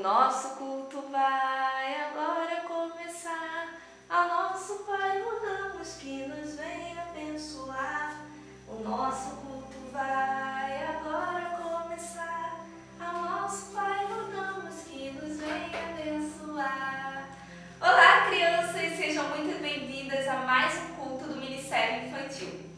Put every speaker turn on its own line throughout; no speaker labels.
nosso culto vai agora começar. Ao nosso Pai rogamos que nos venha abençoar. O nosso culto vai agora começar. Ao nosso Pai rogamos que nos venha abençoar. Olá, crianças! Sejam muito bem-vindas a mais um culto do Ministério Infantil.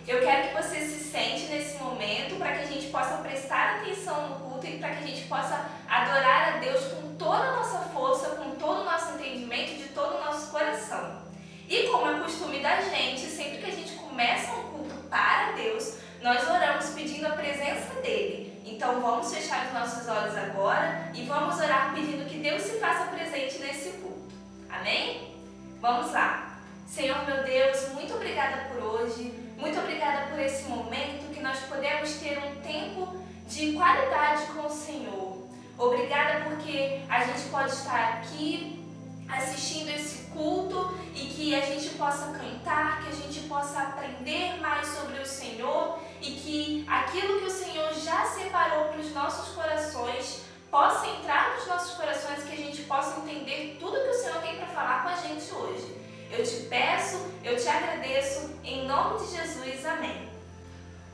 Eu quero que você se sente nesse momento para que a gente possa prestar atenção no culto e para que a gente possa adorar a Deus com toda a nossa força, com todo o nosso entendimento e de todo o nosso coração. E como é costume da gente, sempre que a gente começa um culto para Deus, nós oramos pedindo a presença dEle. Então vamos fechar os nossos olhos agora e vamos orar pedindo que Deus se faça presente nesse culto. Amém? Vamos lá. Senhor meu Deus, muito obrigada por hoje. Muito obrigada por esse momento que nós podemos ter um tempo de qualidade com o Senhor. Obrigada porque a gente pode estar aqui assistindo esse culto e que a gente possa cantar, que a gente possa aprender mais sobre o Senhor e que aquilo que o Senhor já separou para os nossos corações possa entrar nos nossos corações e que a gente possa entender tudo que o Senhor tem para falar com a gente hoje. Eu te peço, eu te agradeço, em nome de Jesus, amém.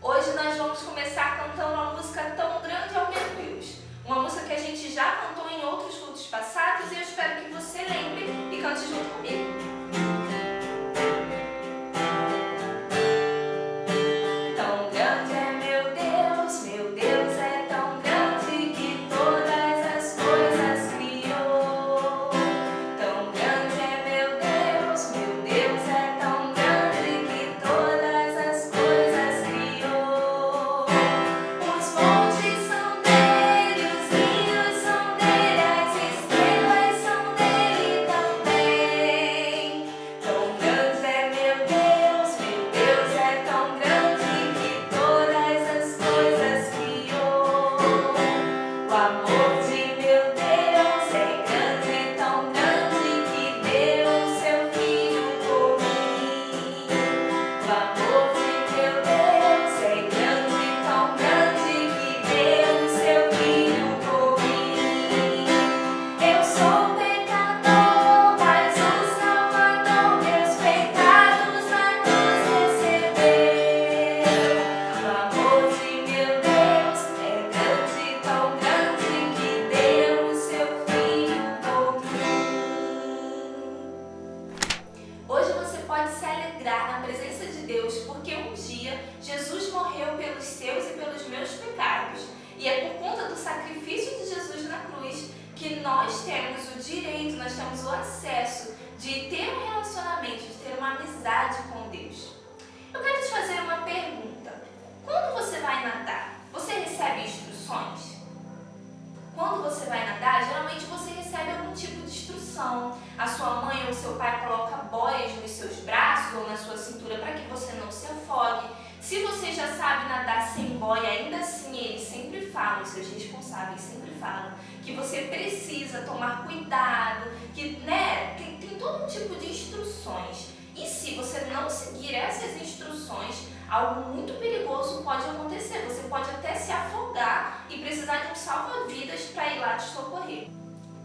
Hoje nós vamos começar cantando uma música tão grande, ó meu Deus. Uma música que a gente já cantou em outros cultos passados e eu espero que você lembre e cante junto comigo. Nós temos o acesso de ter um relacionamento, de ter uma amizade com Deus. Eu quero te fazer uma pergunta. Quando você vai nadar, você recebe instruções? Quando você vai nadar, geralmente você recebe algum tipo de instrução. A sua mãe ou seu pai coloca boias nos seus braços ou na sua cintura para que você não se afogue. Se você já sabe nadar sem boia, ainda assim eles sempre falam, seus responsáveis sempre falam, que você precisa tomar cuidado, que tem todo um tipo de instruções. E se você não seguir essas instruções, algo muito perigoso pode acontecer. Você pode até se afogar e precisar de um salva-vidas para ir lá te socorrer.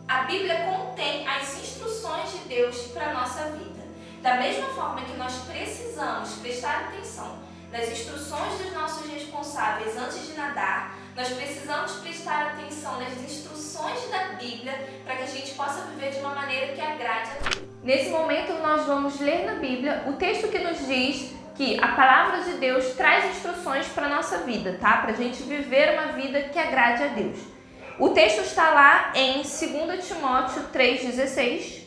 A Bíblia contém as instruções de Deus para a nossa vida. Da mesma forma que nós precisamos prestar atenção nas instruções dos nossos responsáveis antes de nadar, nós precisamos prestar atenção nas instruções da Bíblia para que a gente possa viver de uma maneira que agrade a Deus. Nesse momento nós vamos ler na Bíblia o texto que nos diz que a palavra de Deus traz instruções para a nossa vida, tá? Para a gente viver uma vida que agrade a Deus. O texto está lá em 2 Timóteo 3,16.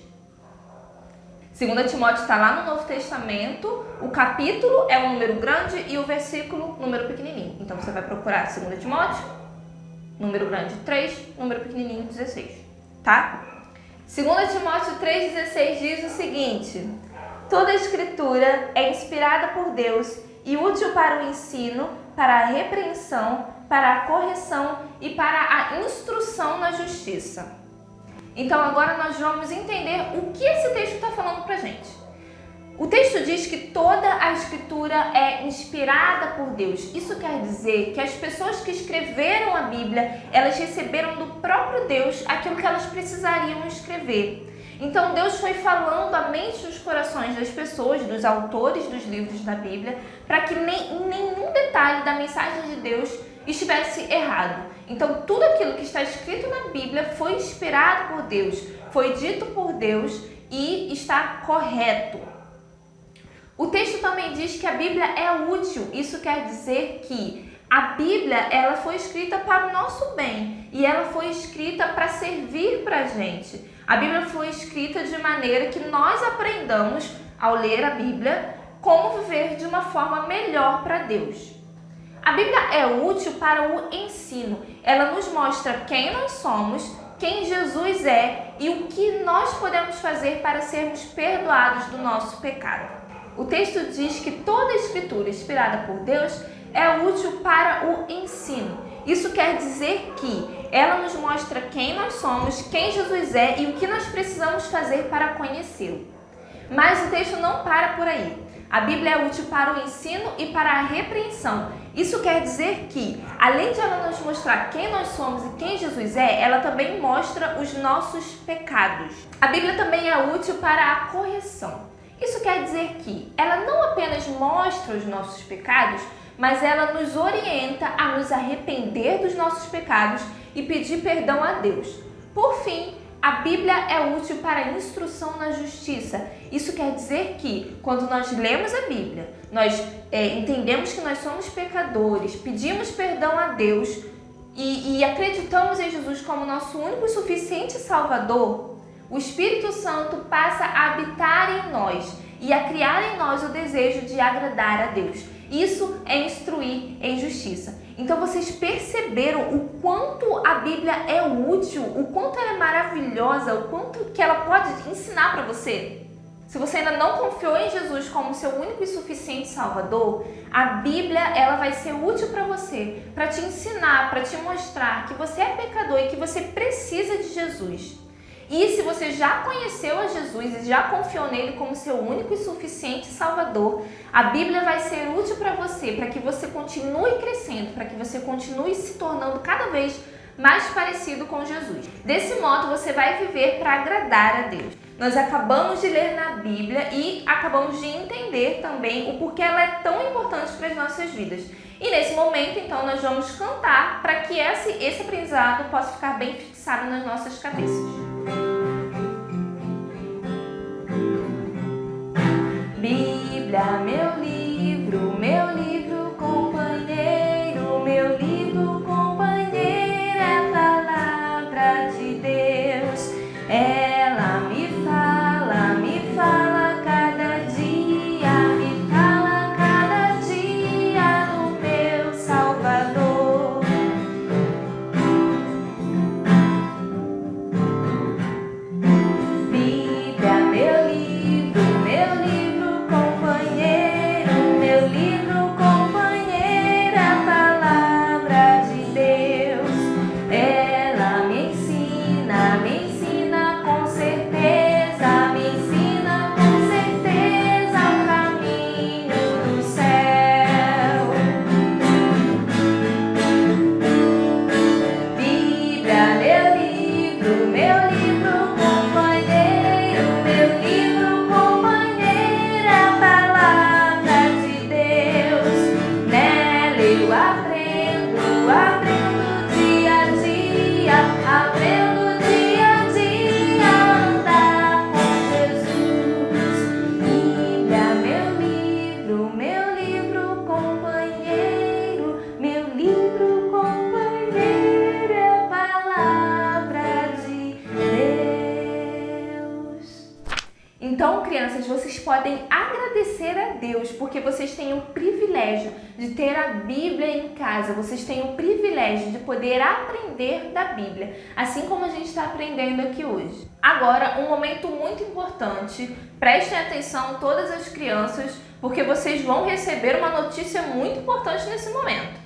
2 Timóteo está lá no Novo Testamento, o capítulo é um número grande e o versículo, número pequenininho. Então você vai procurar 2 Timóteo, número grande 3, número pequenininho 16, tá? 2 Timóteo 3,16 diz o seguinte: toda a escritura é inspirada por Deus e útil para o ensino, para a repreensão, para a correção e para a instrução na justiça. Então agora nós vamos entender o que esse texto está falando pra gente. O texto diz que toda a Escritura é inspirada por Deus. Isso quer dizer que as pessoas que escreveram a Bíblia, elas receberam do próprio Deus aquilo que elas precisariam escrever. Então Deus foi falando à mente e os corações das pessoas, dos autores dos livros da Bíblia, para que nenhum detalhe da mensagem de Deus estivesse errado. Então tudo aquilo que está escrito na Bíblia foi inspirado por Deus, foi dito por Deus e está correto. O texto também diz que a Bíblia é útil. Isso quer dizer que a Bíblia ela foi escrita para o nosso bem e ela foi escrita para servir para a gente. A Bíblia foi escrita de maneira que nós aprendamos, ao ler a Bíblia, como viver de uma forma melhor para Deus. A Bíblia é útil para o ensino. Ela nos mostra quem nós somos, quem Jesus é e o que nós podemos fazer para sermos perdoados do nosso pecado. O texto diz que toda a Escritura inspirada por Deus é útil para o ensino. Isso quer dizer que ela nos mostra quem nós somos, quem Jesus é e o que nós precisamos fazer para conhecê-lo. Mas o texto não para por aí. A Bíblia é útil para o ensino e para a repreensão. Isso quer dizer que, além de ela nos mostrar quem nós somos e quem Jesus é, ela também mostra os nossos pecados. A Bíblia também é útil para a correção. Isso quer dizer que ela não apenas mostra os nossos pecados, mas ela nos orienta a nos arrepender dos nossos pecados e pedir perdão a Deus. Por fim, a Bíblia é útil para a instrução na justiça. Isso quer dizer que, quando nós lemos a Bíblia, nós entendemos que nós somos pecadores, pedimos perdão a Deus e acreditamos em Jesus como nosso único e suficiente Salvador, o Espírito Santo passa a habitar em nós e a criar em nós o desejo de agradar a Deus. Isso é instruir em justiça. Então vocês perceberam o quanto a Bíblia é útil, o quanto ela é maravilhosa, o quanto que ela pode ensinar para você? Se você ainda não confiou em Jesus como seu único e suficiente Salvador, a Bíblia ela vai ser útil para você, para te ensinar, para te mostrar que você é pecador e que você precisa de Jesus. E se você já conheceu a Jesus e já confiou nele como seu único e suficiente Salvador, a Bíblia vai ser útil para que você continue crescendo, para que você continue se tornando cada vez mais parecido com Jesus. Desse modo, você vai viver para agradar a Deus. Nós acabamos de ler na Bíblia e acabamos de entender também o porquê ela é tão importante para as nossas vidas. E nesse momento, então, nós vamos cantar para que esse aprendizado possa ficar bem fixado nas nossas cabeças. Bíblia, meu livro companheiro, meu livro companheiro é a palavra de Deus. Ela me fala cada dia, me fala cada dia do meu Salvador. Bíblia, meu livro companheiro, meu livro companheiro é a palavra de Deus. Ela me ensina com certeza, me ensina com certeza o caminho do céu. Bíblia, meu livro companheiro, meu livro companheiro é a palavra de Deus. Nela eu aprendo dia a dia a andar com Jesus. Bíblia, meu livro companheiro, meu livro companheiro é a palavra de Deus. Então, crianças, vocês podem agradecer a Deus porque vocês têm o privilégio de ter a Bíblia em casa. Vocês têm o privilégio de poder aprender da Bíblia, assim como a gente está aprendendo aqui hoje. Agora, um momento muito importante. Prestem atenção todas as crianças, porque vocês vão receber uma notícia muito importante nesse momento.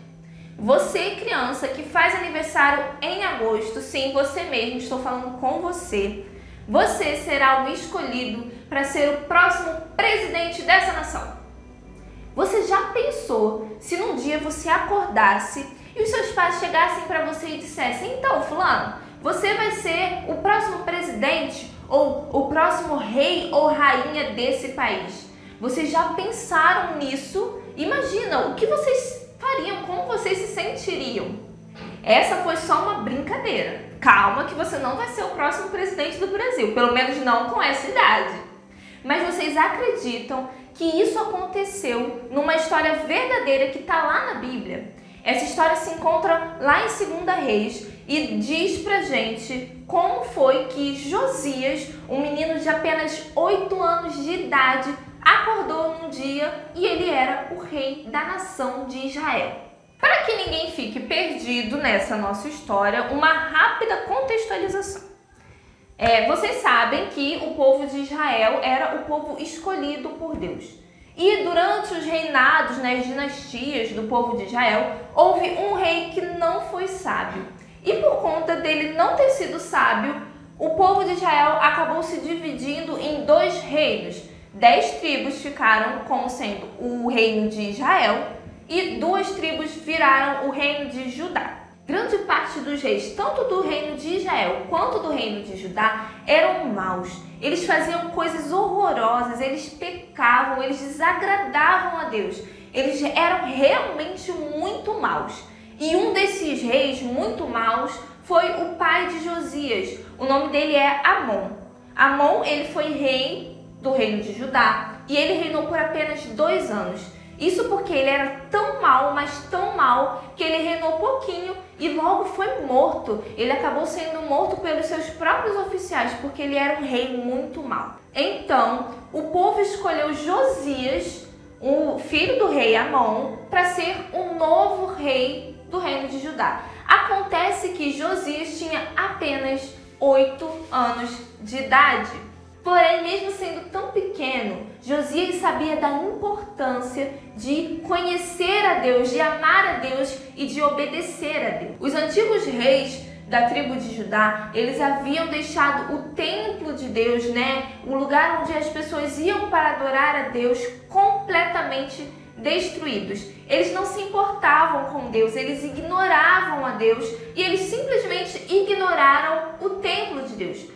Você, criança, que faz aniversário em agosto, sim, você mesmo, estou falando com você. Você será o escolhido para ser o próximo presidente dessa nação. Você já pensou se num dia você acordasse e os seus pais chegassem para você e dissessem: então, fulano, você vai ser o próximo presidente ou o próximo rei ou rainha desse país? Vocês já pensaram nisso? Imagina, o que vocês fariam? Como vocês se sentiriam? Essa foi só uma brincadeira. Calma que você não vai ser o próximo presidente do Brasil, pelo menos não com essa idade. Mas vocês acreditam que isso aconteceu numa história verdadeira que está lá na Bíblia? Essa história se encontra lá em 2 Reis e diz pra gente como foi que Josias, um menino de apenas 8 anos de idade, acordou num dia e ele era o rei da nação de Israel. Para que ninguém fique perdido nessa nossa história, uma rápida contextualização. Vocês sabem que o povo de Israel era o povo escolhido por Deus. E durante os reinados, as dinastias do povo de Israel, houve um rei que não foi sábio. E por conta dele não ter sido sábio, o povo de Israel acabou se dividindo em 2 reinos. 10 tribos ficaram como sendo o reino de Israel e 2 tribos viraram o reino de Judá. Grande parte dos reis, tanto do reino de Israel quanto do reino de Judá, eram maus. Eles faziam coisas horrorosas, eles pecavam, eles desagradavam a Deus. Eles eram realmente muito maus. E um desses reis muito maus foi o pai de Josias. O nome dele é Amon. Amon, ele foi rei do reino de Judá e ele reinou por apenas 2 anos. Isso porque ele era tão mau, mas tão mau, que ele reinou pouquinho e logo foi morto. Ele acabou sendo morto pelos seus próprios oficiais, porque ele era um rei muito mau. Então, o povo escolheu Josias, o filho do rei Amon, para ser o novo rei do reino de Judá. Acontece que Josias tinha apenas 8 anos de idade. Porém, mesmo sendo tão pequeno, Josias sabia da importância de conhecer a Deus, de amar a Deus e de obedecer a Deus. Os antigos reis da tribo de Judá, eles haviam deixado o templo de Deus, o lugar onde as pessoas iam para adorar a Deus, completamente destruídos. Eles não se importavam com Deus, eles ignoravam a Deus e eles simplesmente ignoraram o templo de Deus.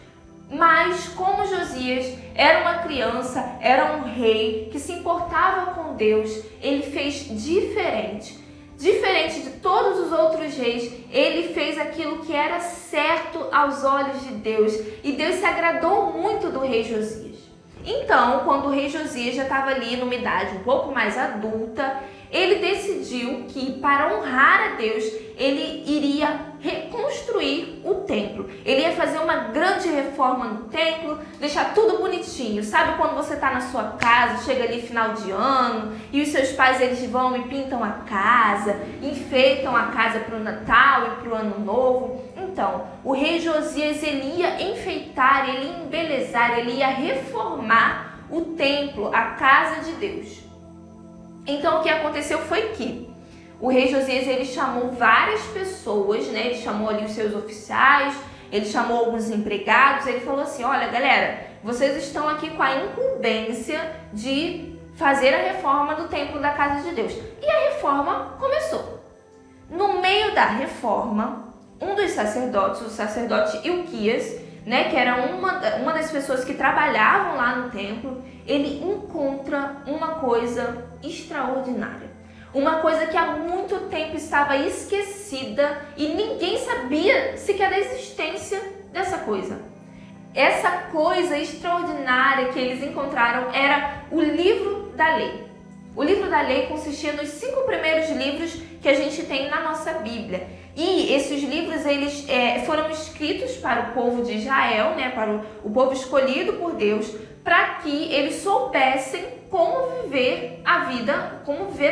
Mas como Josias era uma criança, era um rei que se importava com Deus, ele fez diferente. Diferente de todos os outros reis, ele fez aquilo que era certo aos olhos de Deus. E Deus se agradou muito do rei Josias. Então, quando o rei Josias já estava ali numa idade um pouco mais adulta, ele decidiu que para honrar a Deus, ele iria reconstruir o templo. Ele ia fazer uma grande reforma no templo, deixar tudo bonitinho. Sabe quando você está na sua casa, chega ali final de ano, e os seus pais eles vão e pintam a casa, enfeitam a casa para o Natal e para o Ano Novo? Então, o rei Josias ele ia enfeitar, ele ia embelezar, ele ia reformar o templo, a casa de Deus. Então, o que aconteceu foi que o rei Josias ele chamou várias pessoas, ele chamou ali os seus oficiais, ele chamou alguns empregados, ele falou assim: olha galera, vocês estão aqui com a incumbência de fazer a reforma do templo da casa de Deus. E a reforma começou. No meio da reforma, um dos sacerdotes, o sacerdote Ilquias, que era uma das pessoas que trabalhavam lá no templo, ele encontra uma coisa extraordinária. Uma coisa que há muito tempo estava esquecida e ninguém sabia sequer da existência dessa coisa. Essa coisa extraordinária que eles encontraram era o livro da lei. O livro da lei consistia nos 5 primeiros livros que a gente tem na nossa Bíblia. E esses livros eles foram escritos para o povo de Israel, para o povo escolhido por Deus, para que eles soubessem como viver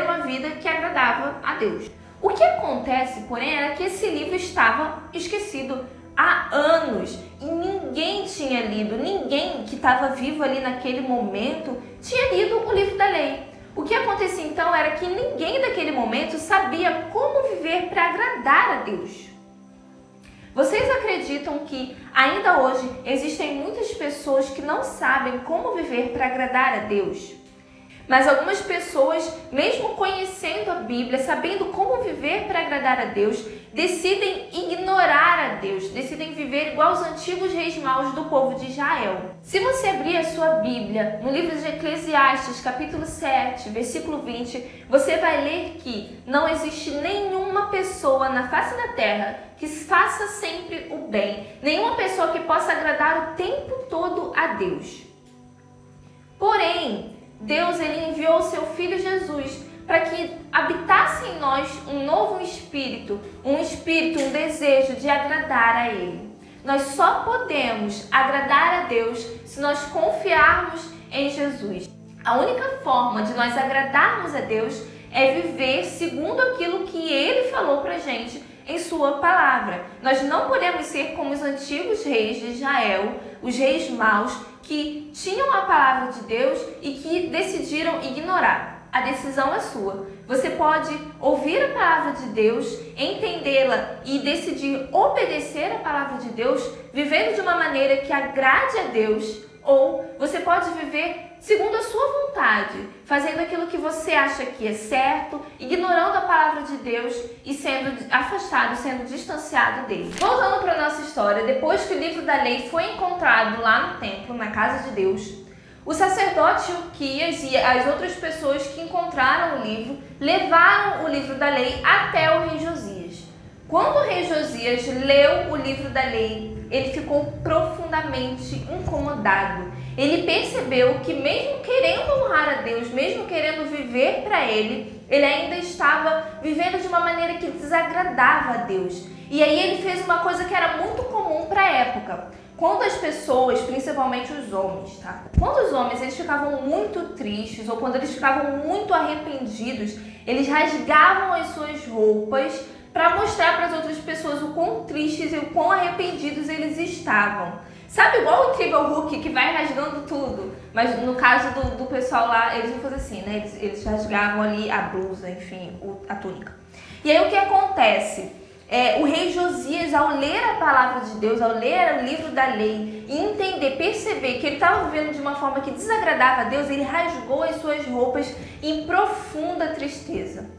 uma vida que agradava a Deus. O que acontece, porém, era que esse livro estava esquecido há anos e ninguém tinha lido, ninguém que estava vivo ali naquele momento tinha lido o livro da lei. O que acontecia então era que ninguém naquele momento sabia como viver para agradar a Deus. Vocês acreditam que ainda hoje existem muitas pessoas que não sabem como viver para agradar a Deus? Mas algumas pessoas, mesmo conhecendo a Bíblia, sabendo como viver para agradar a Deus, decidem ignorar a Deus, decidem viver igual os antigos reis maus do povo de Israel. Se você abrir a sua Bíblia, no livro de Eclesiastes, capítulo 7, versículo 20, você vai ler que não existe nenhuma pessoa na face da terra que faça sempre o bem, nenhuma pessoa que possa agradar o tempo todo a Deus. Porém, Deus ele enviou o seu Filho Jesus para que habitasse em nós um novo espírito, um desejo de agradar a Ele. Nós só podemos agradar a Deus se nós confiarmos em Jesus. A única forma de nós agradarmos a Deus é viver segundo aquilo que Ele falou para a gente em sua palavra. Nós não podemos ser como os antigos reis de Israel, os reis maus, que tinham a palavra de Deus e que decidiram ignorar. A decisão é sua. Você pode ouvir a palavra de Deus, entendê-la e decidir obedecer a palavra de Deus, vivendo de uma maneira que agrade a Deus, ou você pode viver segundo a sua vontade, fazendo aquilo que você acha que é certo, ignorando a palavra de Deus e sendo afastado, sendo distanciado dele. Voltando para a nossa história, depois que o livro da lei foi encontrado lá no templo, na casa de Deus, o sacerdote Hilquias e as outras pessoas que encontraram o livro levaram o livro da lei até o rei Josias. Quando o rei Josias leu o livro da lei, ele ficou profundamente incomodado. Ele percebeu que mesmo querendo honrar a Deus, mesmo querendo viver para Ele ainda estava vivendo de uma maneira que desagradava a Deus. E aí ele fez uma coisa que era muito comum para a época. Quando as pessoas, principalmente os homens, Quando os homens eles ficavam muito tristes ou quando eles ficavam muito arrependidos, eles rasgavam as suas roupas para mostrar para as outras pessoas o quão tristes e o quão arrependidos eles estavam. Sabe, igual o Incrível Hulk que vai rasgando tudo, mas no caso do pessoal lá, eles não faziam assim, né? Eles rasgavam ali a blusa, enfim, a túnica. E aí o que acontece? O rei Josias, ao ler a palavra de Deus, ao ler o livro da lei e entender, perceber que ele estava vivendo de uma forma que desagradava a Deus, ele rasgou as suas roupas em profunda tristeza.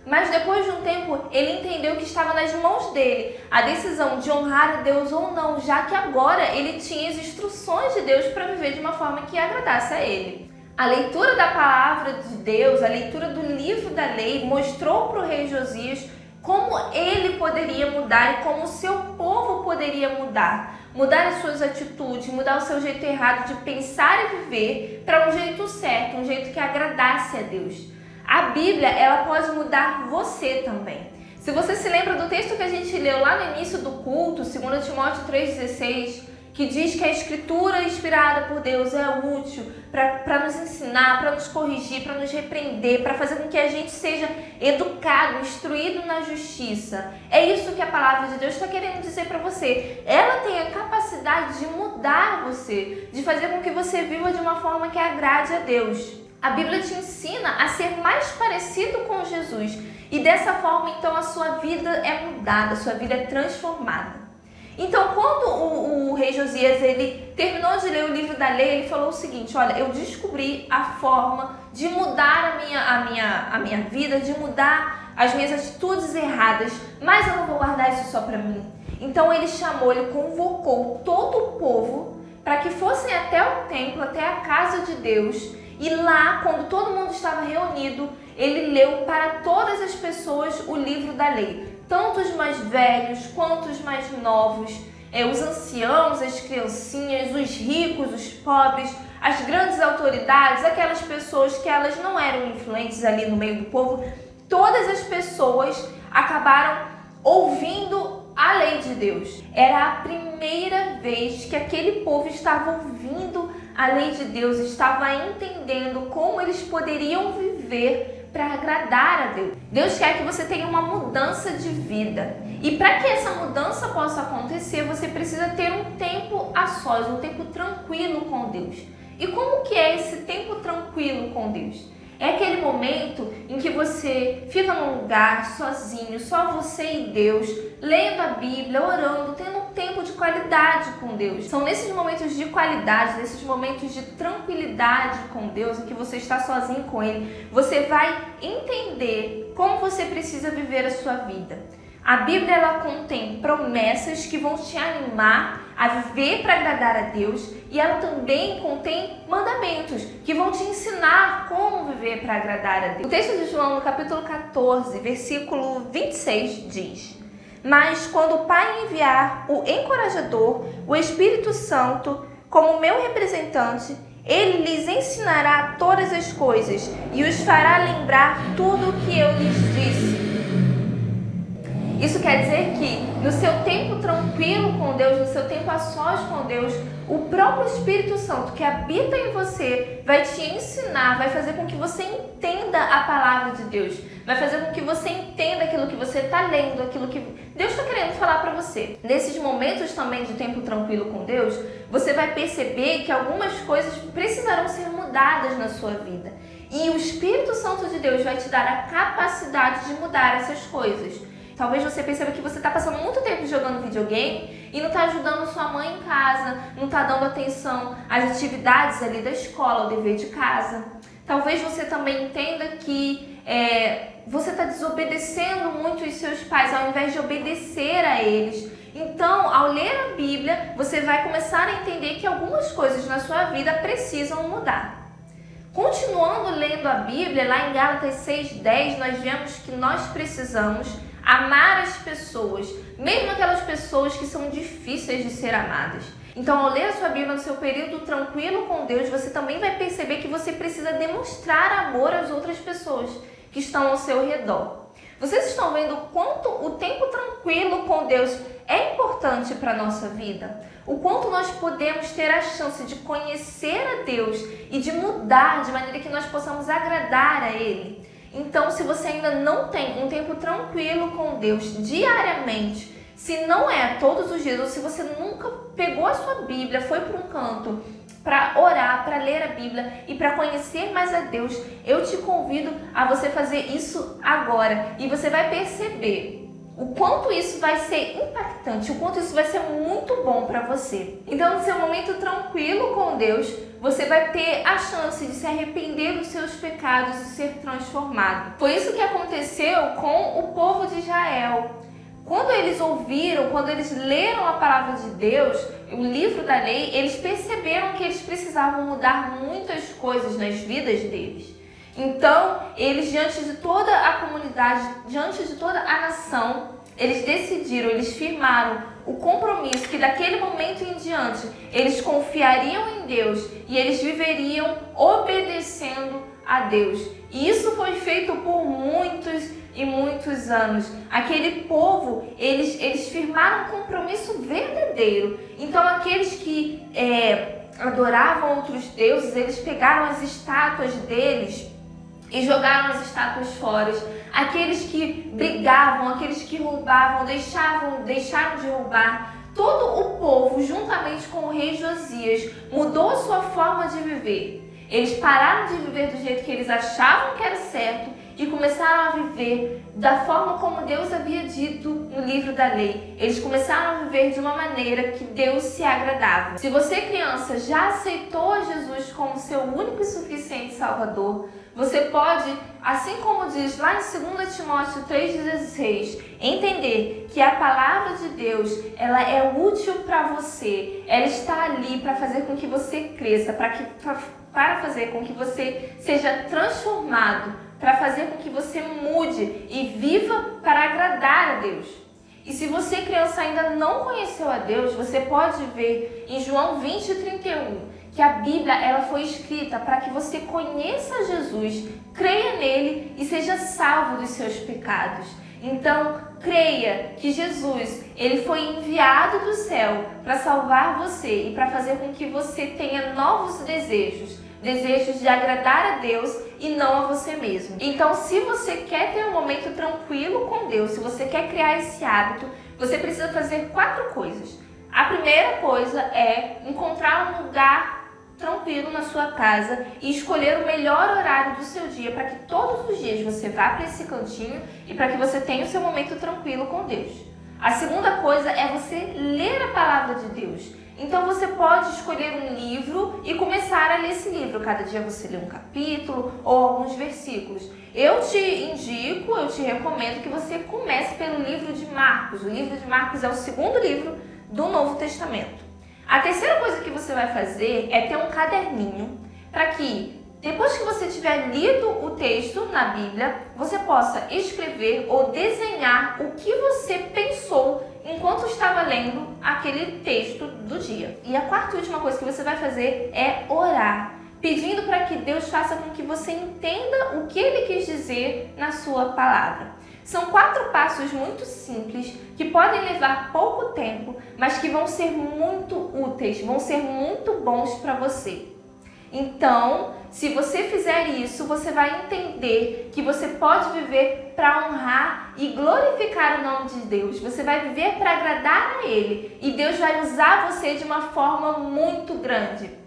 Mas depois de um tempo, ele entendeu que estava nas mãos dele a decisão de honrar a Deus ou não, já que agora ele tinha as instruções de Deus para viver de uma forma que agradasse a ele. A leitura da palavra de Deus, a leitura do livro da lei, mostrou para o rei Josias como ele poderia mudar e como o seu povo poderia mudar. Mudar as suas atitudes, mudar o seu jeito errado de pensar e viver para um jeito certo, um jeito que agradasse a Deus. A Bíblia, ela pode mudar você também. Se você se lembra do texto que a gente leu lá no início do culto, 2 Timóteo 3,16, que diz que a Escritura inspirada por Deus é útil para nos ensinar, para nos corrigir, para nos repreender, para fazer com que a gente seja educado, instruído na justiça. É isso que a palavra de Deus está querendo dizer para você. Ela tem a capacidade de mudar você, de fazer com que você viva de uma forma que agrade a Deus. A Bíblia te ensina a ser mais parecido com Jesus e dessa forma, então, a sua vida é mudada, a sua vida é transformada. Então, quando o rei Josias ele terminou de ler o livro da lei, ele falou o seguinte: olha, eu descobri a forma de mudar a minha vida, de mudar as minhas atitudes erradas, mas eu não vou guardar isso só para mim. Então ele convocou todo o povo para que fossem até o templo, até a casa de Deus. E lá, quando todo mundo estava reunido, ele leu para todas as pessoas o livro da lei. Tanto os mais velhos quanto os mais novos, os anciãos, as criancinhas, os ricos, os pobres, as grandes autoridades, aquelas pessoas que elas não eram influentes ali no meio do povo. Todas as pessoas acabaram ouvindo a lei de Deus. Era a primeira vez que aquele povo estava ouvindo a lei de Deus, estava entendendo como eles poderiam viver para agradar a Deus. Deus quer que você tenha uma mudança de vida. E para que essa mudança possa acontecer, você precisa ter um tempo a sós, um tempo tranquilo com Deus. E como que é esse tempo tranquilo com Deus? É aquele momento em que você fica num lugar sozinho, só você e Deus, lendo a Bíblia, orando, tendo um tempo de qualidade com Deus. São nesses momentos de qualidade, nesses momentos de tranquilidade com Deus, em que você está sozinho com Ele, você vai entender como você precisa viver a sua vida. A Bíblia, ela contém promessas que vão te animar a viver para agradar a Deus, e ela também contém mandamentos que vão te ensinar como viver para agradar a Deus. O texto de João, no capítulo 14, versículo 26, diz: Mas quando o Pai enviar o encorajador, o Espírito Santo, como meu representante, ele lhes ensinará todas as coisas e os fará lembrar tudo o que eu lhes disse. Isso quer dizer que no seu tempo tranquilo com Deus, no seu tempo a sós com Deus, o próprio Espírito Santo que habita em você vai te ensinar, vai fazer com que você entenda a palavra de Deus, vai fazer com que você entenda aquilo que você está lendo, aquilo que Deus está querendo falar para você. Nesses momentos também de tempo tranquilo com Deus, você vai perceber que algumas coisas precisarão ser mudadas na sua vida. E o Espírito Santo de Deus vai te dar a capacidade de mudar essas coisas. Talvez você perceba que você está passando muito tempo jogando videogame e não está ajudando sua mãe em casa, não está dando atenção às atividades ali da escola, ao dever de casa. Talvez você também entenda que você está desobedecendo muito os seus pais, ao invés de obedecer a eles. Então, ao ler a Bíblia, você vai começar a entender que algumas coisas na sua vida precisam mudar. Continuando lendo a Bíblia, lá em Gálatas 6:10, nós vemos que nós precisamos amar as pessoas, mesmo aquelas pessoas que são difíceis de ser amadas. Então, ao ler a sua Bíblia no seu período tranquilo com Deus, você também vai perceber que você precisa demonstrar amor às outras pessoas que estão ao seu redor. Vocês estão vendo o quanto o tempo tranquilo com Deus é importante para a nossa vida? O quanto nós podemos ter a chance de conhecer a Deus e de mudar de maneira que nós possamos agradar a Ele. Então, se você ainda não tem um tempo tranquilo com Deus diariamente, se não é todos os dias, ou se você nunca pegou a sua Bíblia, foi para um canto para orar, para ler a Bíblia e para conhecer mais a Deus, eu te convido a você fazer isso agora. E você vai perceber o quanto isso vai ser impactante, o quanto isso vai ser muito bom para você. Então, no seu momento tranquilo com Deus, você vai ter a chance de se arrepender dos seus pecados e ser transformado. Foi isso que aconteceu com o povo de Israel. Quando eles ouviram, quando eles leram a palavra de Deus, o livro da lei, eles perceberam que eles precisavam mudar muitas coisas nas vidas deles. Então, eles, diante de toda a comunidade, diante de toda a nação, eles decidiram, eles firmaram o compromisso que daquele momento em diante eles confiariam em Deus e eles viveriam obedecendo a Deus. E isso foi feito por muitos e muitos anos. Aquele povo, eles firmaram um compromisso verdadeiro. Então, aqueles que adoravam outros deuses, eles pegaram as estátuas deles e jogaram as estátuas fora. Aqueles que brigavam, aqueles que roubavam, deixaram de roubar. Todo o povo, juntamente com o rei Josias, mudou a sua forma de viver. Eles pararam de viver do jeito que eles achavam que era certo e começaram a viver da forma como Deus havia dito no livro da lei. Eles começaram a viver de uma maneira que Deus se agradava. Se você, criança, já aceitou a Jesus como seu único e suficiente Salvador, você pode, assim como diz lá em 2 Timóteo 3,16, entender que a palavra de Deus, ela é útil para você. Ela está ali para fazer com que você cresça, para fazer com que você seja transformado, para fazer com que você mude e viva para agradar a Deus. E se você, criança, ainda não conheceu a Deus, você pode ver em João 20:31 que a Bíblia, ela foi escrita para que você conheça Jesus, creia nele e seja salvo dos seus pecados. Então, creia que Jesus, ele foi enviado do céu para salvar você e para fazer com que você tenha novos desejos de agradar a Deus e não a você mesmo. Então, se você quer ter um momento tranquilo com Deus, se você quer criar esse hábito, você precisa fazer 4 coisas. A primeira coisa é encontrar um lugar tranquilo na sua casa e escolher o melhor horário do seu dia para que todos os dias você vá para esse cantinho e para que você tenha o seu momento tranquilo com Deus. A segunda coisa é você ler a palavra de Deus. Então você pode escolher um livro e começar a ler esse livro. Cada dia você lê um capítulo ou alguns versículos. Eu te recomendo que você comece pelo livro de Marcos. O livro de Marcos é o segundo livro do Novo Testamento. A terceira coisa que você vai fazer é ter um caderninho para que, depois que você tiver lido o texto na Bíblia, você possa escrever ou desenhar o que você pensou enquanto estava lendo aquele texto do dia. E a quarta e última coisa que você vai fazer é orar, pedindo para que Deus faça com que você entenda o que Ele quis dizer na sua palavra. São 4 passos muito simples que podem levar pouco tempo, mas que vão ser muito úteis, vão ser muito bons para você. Então, se você fizer isso, você vai entender que você pode viver para honrar e glorificar o nome de Deus. Você vai viver para agradar a Ele e Deus vai usar você de uma forma muito grande.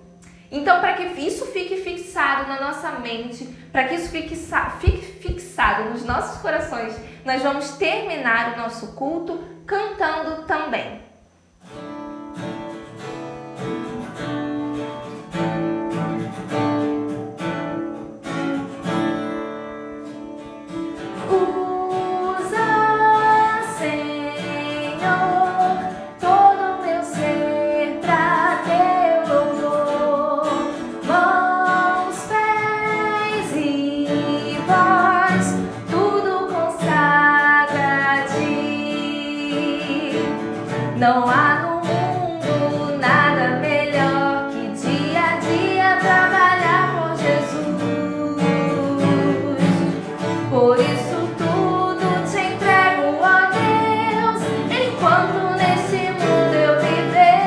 Então, para que isso fique fixado na nossa mente, para que isso fique fixado nos nossos corações, nós vamos terminar o nosso culto cantando também. Não há no mundo nada melhor que dia a dia trabalhar por Jesus. Por isso tudo te entrego, ó Deus, enquanto nesse mundo eu viver.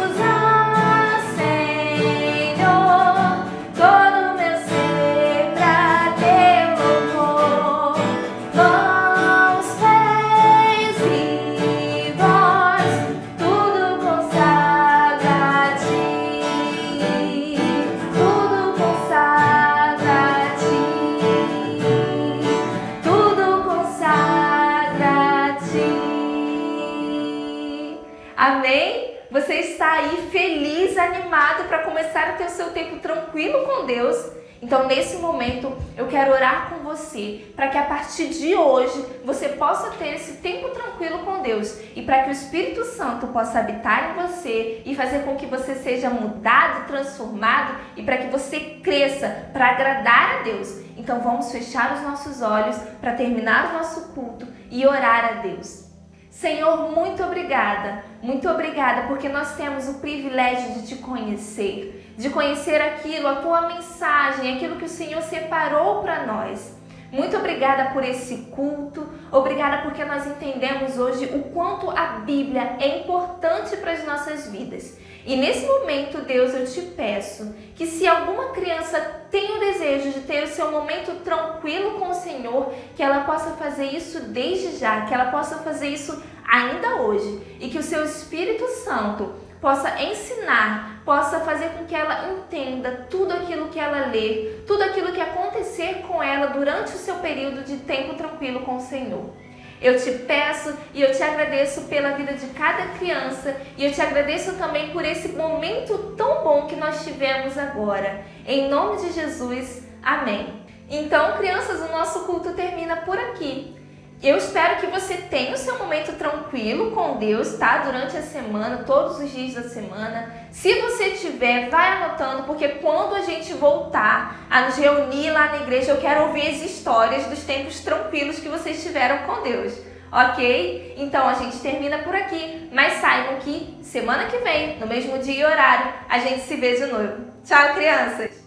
Usa, Senhor, todo o meu ser pra teu louvor. Amém? Você está aí feliz, animado para começar a ter o seu tempo tranquilo com Deus? Então, nesse momento, eu quero orar com você para que a partir de hoje você possa ter esse tempo tranquilo com Deus e para que o Espírito Santo possa habitar em você e fazer com que você seja mudado, transformado e para que você cresça para agradar a Deus. Então, vamos fechar os nossos olhos para terminar o nosso culto e orar a Deus. Senhor, muito obrigada porque nós temos o privilégio de te conhecer aquilo, a tua mensagem, aquilo que o Senhor separou para nós. Muito obrigada por esse culto, obrigada porque nós entendemos hoje o quanto a Bíblia é importante para as nossas vidas. E nesse momento, Deus, eu te peço que se alguma criança tem o desejo de ter o seu momento tranquilo com o Senhor, que ela possa fazer isso desde já, que ela possa fazer isso ainda hoje e que o seu Espírito Santo possa ensinar, possa fazer com que ela entenda tudo aquilo que ela lê, tudo aquilo que acontecer com ela durante o seu período de tempo tranquilo com o Senhor. Eu te peço e eu te agradeço pela vida de cada criança e eu te agradeço também por esse momento tão bom que nós tivemos agora. Em nome de Jesus, amém. Então, crianças, o nosso culto termina por aqui. Eu espero que você tenha o seu momento tranquilo com Deus, tá? Durante a semana, todos os dias da semana. Se você tiver, vai anotando, porque quando a gente voltar a nos reunir lá na igreja, eu quero ouvir as histórias dos tempos tranquilos que vocês tiveram com Deus, ok? Então a gente termina por aqui, mas saibam que semana que vem, no mesmo dia e horário, a gente se vê de novo. Tchau, crianças!